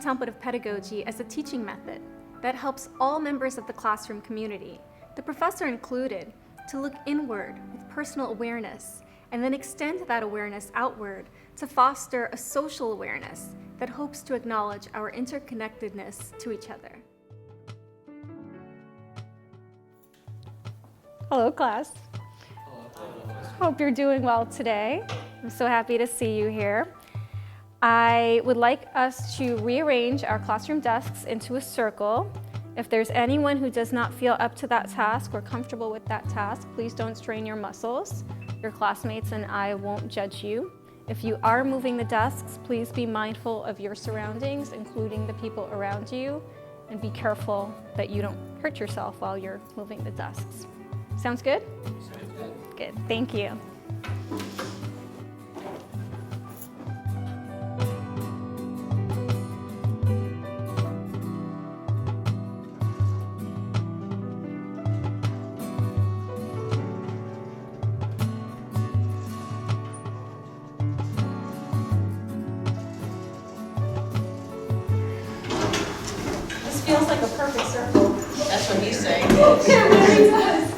contemplative pedagogy as a teaching method that helps all members of the classroom community, the professor included, to look inward with personal awareness and then extend that awareness outward to foster a social awareness that hopes to acknowledge our interconnectedness to each other. Hello, class. Hope you're doing well today. I'm so happy to see you here. I would like us to rearrange our classroom desks into a circle. If there's anyone who does not feel up to that task or comfortable with that task, please don't strain your muscles. Your classmates and I won't judge you. If you are moving the desks, please be mindful of your surroundings, including the people around you, and be careful that you don't hurt yourself while you're moving the desks. Sounds good? Sounds good. Good, thank you. Feels like a perfect circle. That's what he's saying. It really does.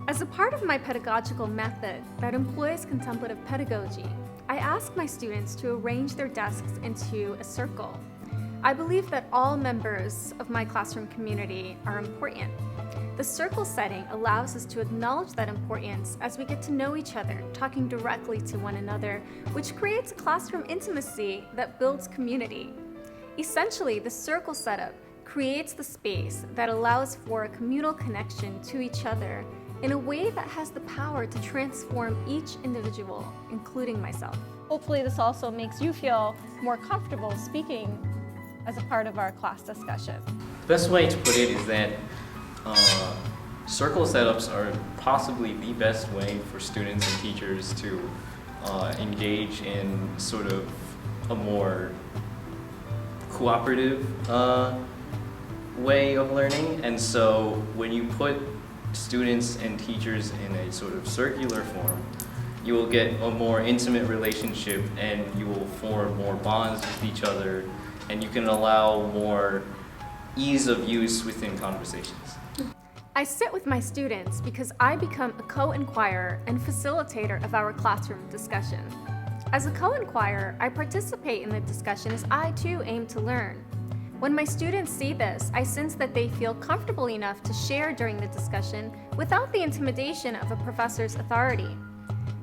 As a part of my pedagogical method that employs contemplative pedagogy, I ask my students to arrange their desks into a circle. I believe that all members of my classroom community are important. The circle setting allows us to acknowledge that importance as we get to know each other, talking directly to one another, which creates a classroom intimacy that builds community. Essentially, the circle setup creates the space that allows for a communal connection to each other in a way that has the power to transform each individual, including myself. Hopefully this also makes you feel more comfortable speaking as a part of our class discussion. The best way to put it is that circle setups are possibly the best way for students and teachers to engage in sort of a more cooperative way of learning. And so when you put students and teachers in a sort of circular form, you will get a more intimate relationship and you will form more bonds with each other, and you can allow more ease of use within conversations. I sit with my students because I become a co-inquirer and facilitator of our classroom discussion. As a co-inquirer, I participate in the discussion as I too aim to learn. When my students see this, I sense that they feel comfortable enough to share during the discussion without the intimidation of a professor's authority.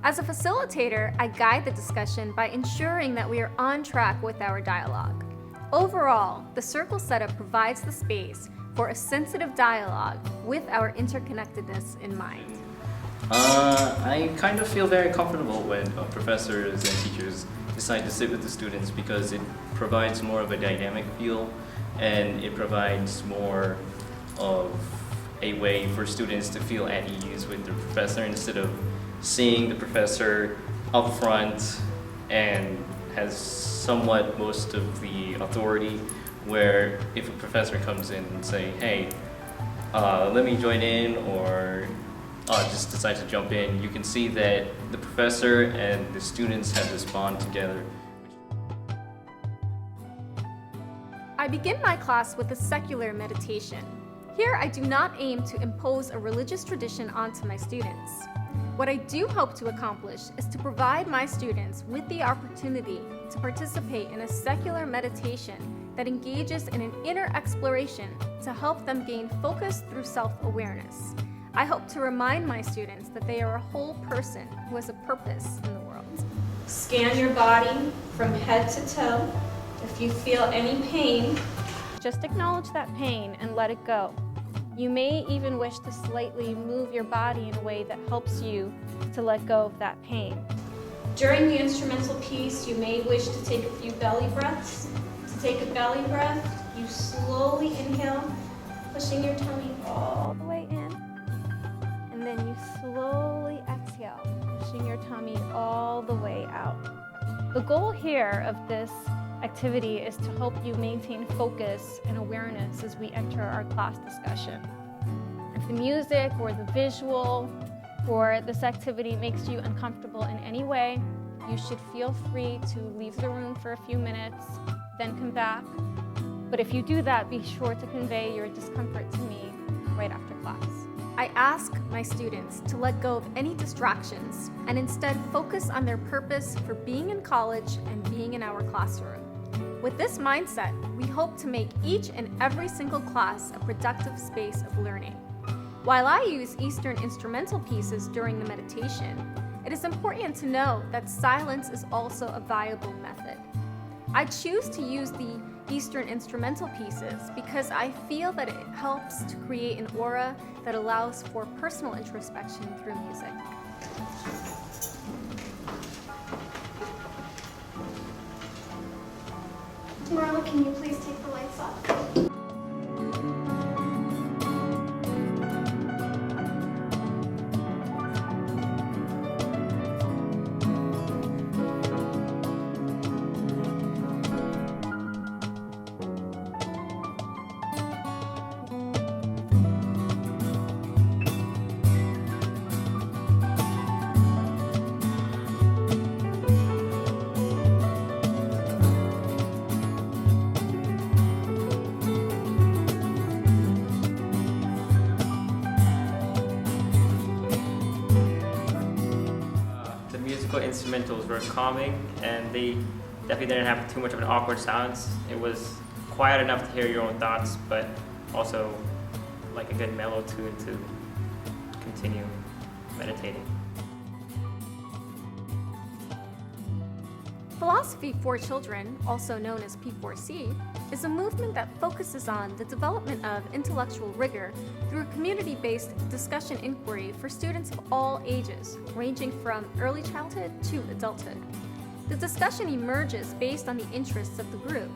As a facilitator, I guide the discussion by ensuring that we are on track with our dialogue. Overall, the circle setup provides the space for a sensitive dialogue with our interconnectedness in mind. I kind of feel very comfortable when professors and teachers decide to sit with the students because it provides more of a dynamic feel, and it provides more of a way for students to feel at ease with their professor instead of seeing the professor up front and has somewhat most of the authority, where if a professor comes in and say, hey, let me join in, or just decide to jump in, you can see that the professor and the students have this bond together. I begin my class with a secular meditation. Here I do not aim to impose a religious tradition onto my students. What I do hope to accomplish is to provide my students with the opportunity to participate in a secular meditation that engages in an inner exploration to help them gain focus through self-awareness. I hope to remind my students that they are a whole person who has a purpose in the world. Scan your body from head to toe. If you feel any pain, just acknowledge that pain and let it go. You may even wish to slightly move your body in a way that helps you to let go of that pain. During the instrumental piece, you may wish to take a few belly breaths. To take a belly breath, you slowly inhale, pushing your tummy all the way in. And then you slowly exhale, pushing your tummy all the way out. The goal here of this activity is to help you maintain focus and awareness as we enter our class discussion. If the music or the visual or this activity makes you uncomfortable in any way, you should feel free to leave the room for a few minutes, then come back, But if you do that, be sure to convey your discomfort to me right after class. I ask my students to let go of any distractions and instead focus on their purpose for being in college and being in our classroom. With this mindset, we hope to make each and every single class a productive space of learning. While I use Eastern instrumental pieces during the meditation, it is important to know that silence is also a viable method. I choose to use the Eastern instrumental pieces because I feel that it helps to create an aura that allows for personal introspection through music. Marla, can you please take the lights off? Instrumentals were calming, and they definitely didn't have too much of an awkward silence. It was quiet enough to hear your own thoughts, but also like a good mellow tune to continue meditating. Philosophy for Children, also known as P4C, is a movement that focuses on the development of intellectual rigor through a community-based discussion inquiry for students of all ages, ranging from early childhood to adulthood. The discussion emerges based on the interests of the group.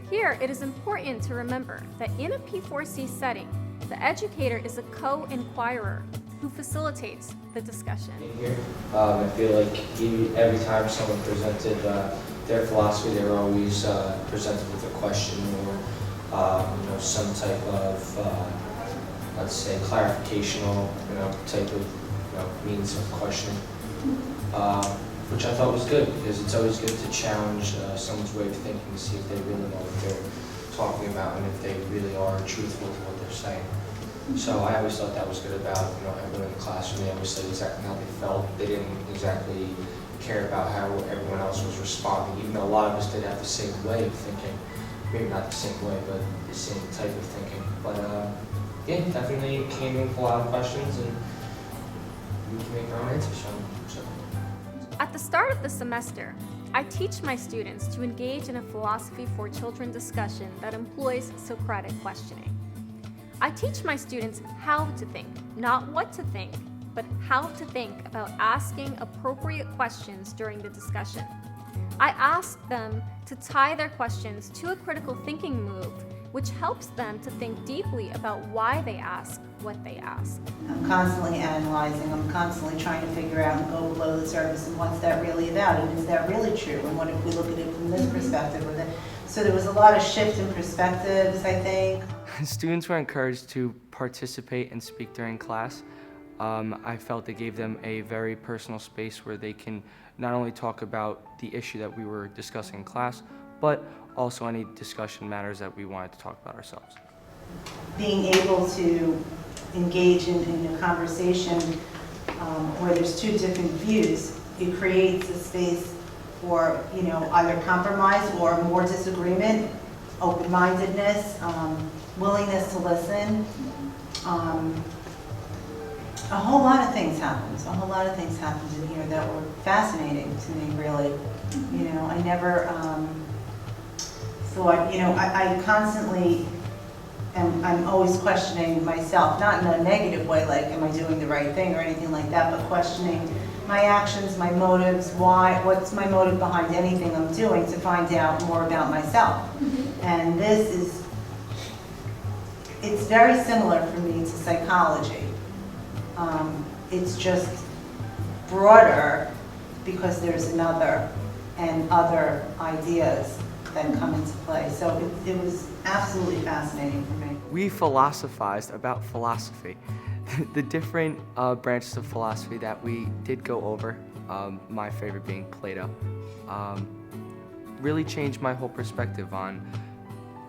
Here, it is important to remember that in a P4C setting, the educator is a co-inquirer who facilitates the discussion. Here, I feel like every time someone presented their philosophy, they were always presented with a question or some type of, let's say, clarificational type of means of questioning, which I thought was good because it's always good to challenge someone's way of thinking to see if they really know what they're talking about and if they really are truthful to what they're saying. So I always thought that was good about everyone in the classroom. They always said exactly how they felt. They didn't exactly care about how everyone else was responding, even though a lot of us did have the same way of thinking. Maybe not the same way, but the same type of thinking. But yeah, definitely came in with a lot of questions, and we can make our own answers from them. So. At the start of the semester, I teach my students to engage in a philosophy for children discussion that employs Socratic questioning. I teach my students how to think, not what to think, but how to think about asking appropriate questions during the discussion. I ask them to tie their questions to a critical thinking move, which helps them to think deeply about why they ask what they ask. I'm constantly analyzing, I'm constantly trying to figure out and go below the surface and what's that really about, and is that really true, and what if we look at it from this perspective? So there was a lot of shift in perspectives, I think. Students were encouraged to participate and speak during class. I felt it gave them a very personal space where they can not only talk about the issue that we were discussing in class, but also any discussion matters that we wanted to talk about ourselves. Being able to engage in a conversation where there's two different views, it creates a space for either compromise or more disagreement, open-mindedness, willingness to listen. A whole lot of things happened. A whole lot of things happened in here that were fascinating to me, really. I never thought, I constantly I'm always questioning myself, not in a negative way, like am I doing the right thing or anything like that, but questioning my actions, my motives, what's my motive behind anything I'm doing to find out more about myself. And it's very similar for me to psychology. It's just broader because there's another and other ideas that come into play. So it was absolutely fascinating for me. We philosophized about philosophy. The different branches of philosophy that we did go over, my favorite being Plato, really changed my whole perspective on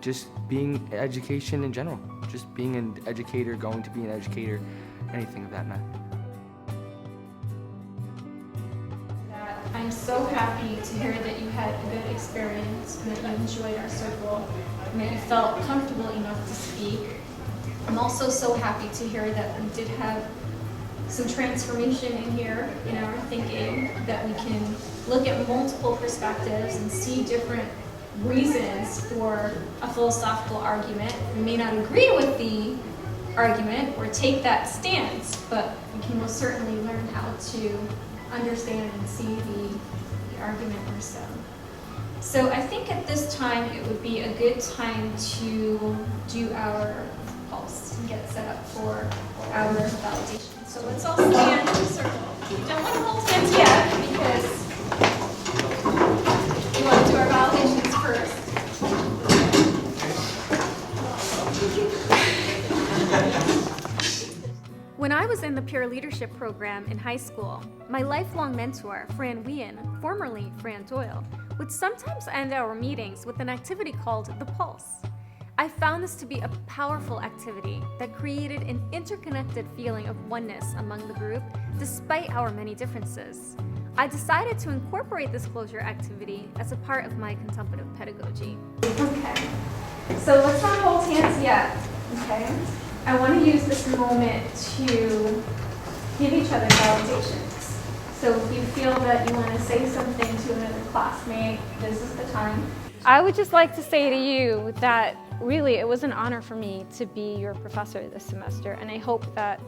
just being education in general, just being an educator, going to be an educator, anything of that matter. I'm so happy to hear that you had a good experience and that you enjoyed our circle and that you felt comfortable enough to speak. I'm also so happy to hear that we did have some transformation in here in our thinking, that we can look at multiple perspectives and see different reasons for a philosophical argument. We may not agree with the argument or take that stance, but we can most certainly learn how to understand and see the argument or so. So I think at this time it would be a good time to do our pulse and get set up for our validation. So let's all stand in a circle. We don't want to hold hands yet because we want to do our validations first. When I was in the peer leadership program in high school, my lifelong mentor, Fran Wien, formerly Fran Doyle, would sometimes end our meetings with an activity called the Pulse. I found this to be a powerful activity that created an interconnected feeling of oneness among the group despite our many differences. I decided to incorporate this closure activity as a part of my contemplative pedagogy. Okay, so let's not hold hands yet, okay? I want to use this moment to give each other validations. So if you feel that you want to say something to another classmate, this is the time. I would just like to say to you that really it was an honor for me to be your professor this semester, and I hope that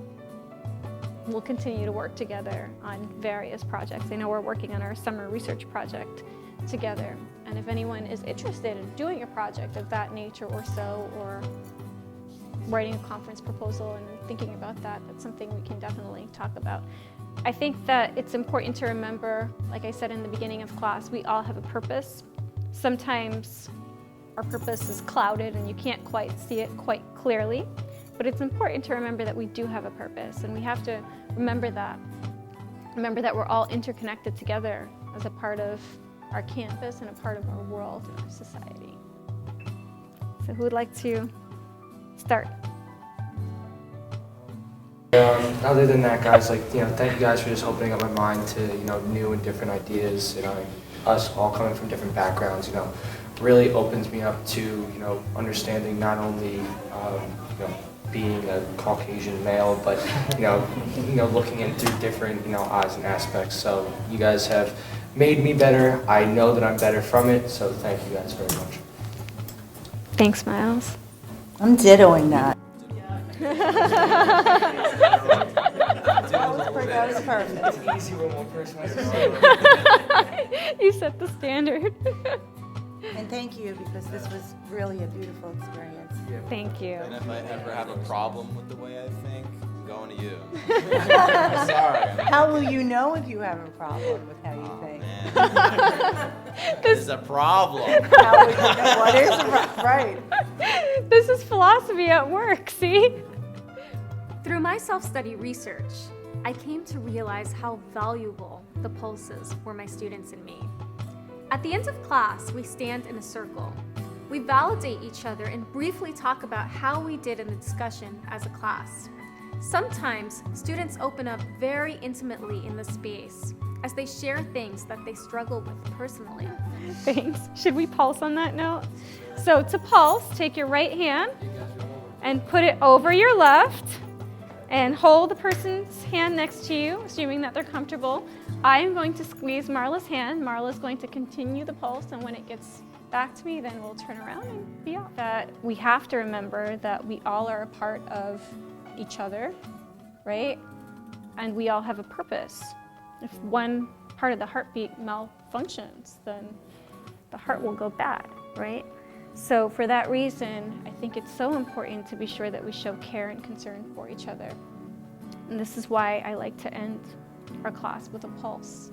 we'll continue to work together on various projects. I know we're working on our summer research project together, and if anyone is interested in doing a project of that nature or so, or writing a conference proposal and thinking about that, that's something we can definitely talk about. I think that it's important to remember, like I said in the beginning of class, we all have a purpose. Sometimes our purpose is clouded and you can't quite see it quite clearly, but it's important to remember that we do have a purpose, and we have to remember that. Remember that we're all interconnected together as a part of our campus and a part of our world and our society. So who would like to start? Other than that, guys, thank you guys for just opening up my mind to, new and different ideas. Us all coming from different backgrounds, really opens me up to, understanding not only, being a Caucasian male, but, looking in through different, eyes and aspects. So you guys have made me better. I know that I'm better from it. So thank you guys very much. Thanks, Miles. I'm dittoing that. That was perfect. It's easy when one person has a You set the standard. And thank you, because this was really a beautiful experience. Thank you. And if I ever have a problem with the way I think, I'm going to you. Sorry. How will you know if you have a problem with how you think? Man. There's a problem. How will you know what is a problem? Right. This is philosophy at work, see? Through my self-study research, I came to realize how valuable the pulse is for my students and me. At the end of class, we stand in a circle. We validate each other and briefly talk about how we did in the discussion as a class. Sometimes, students open up very intimately in the space as they share things that they struggle with personally. Thanks. Should we pulse on that note? So to pulse, take your right hand and put it over your left and hold the person's hand next to you, assuming that they're comfortable. I am going to squeeze Marla's hand. Marla's going to continue the pulse, and when it gets back to me, then we'll turn around and be off. That we have to remember that we all are a part of each other, right? And we all have a purpose. If one part of the heartbeat malfunctions, then the heart will go bad, right? So for that reason, I think it's so important to be sure that we show care and concern for each other. And this is why I like to end our class with a pulse.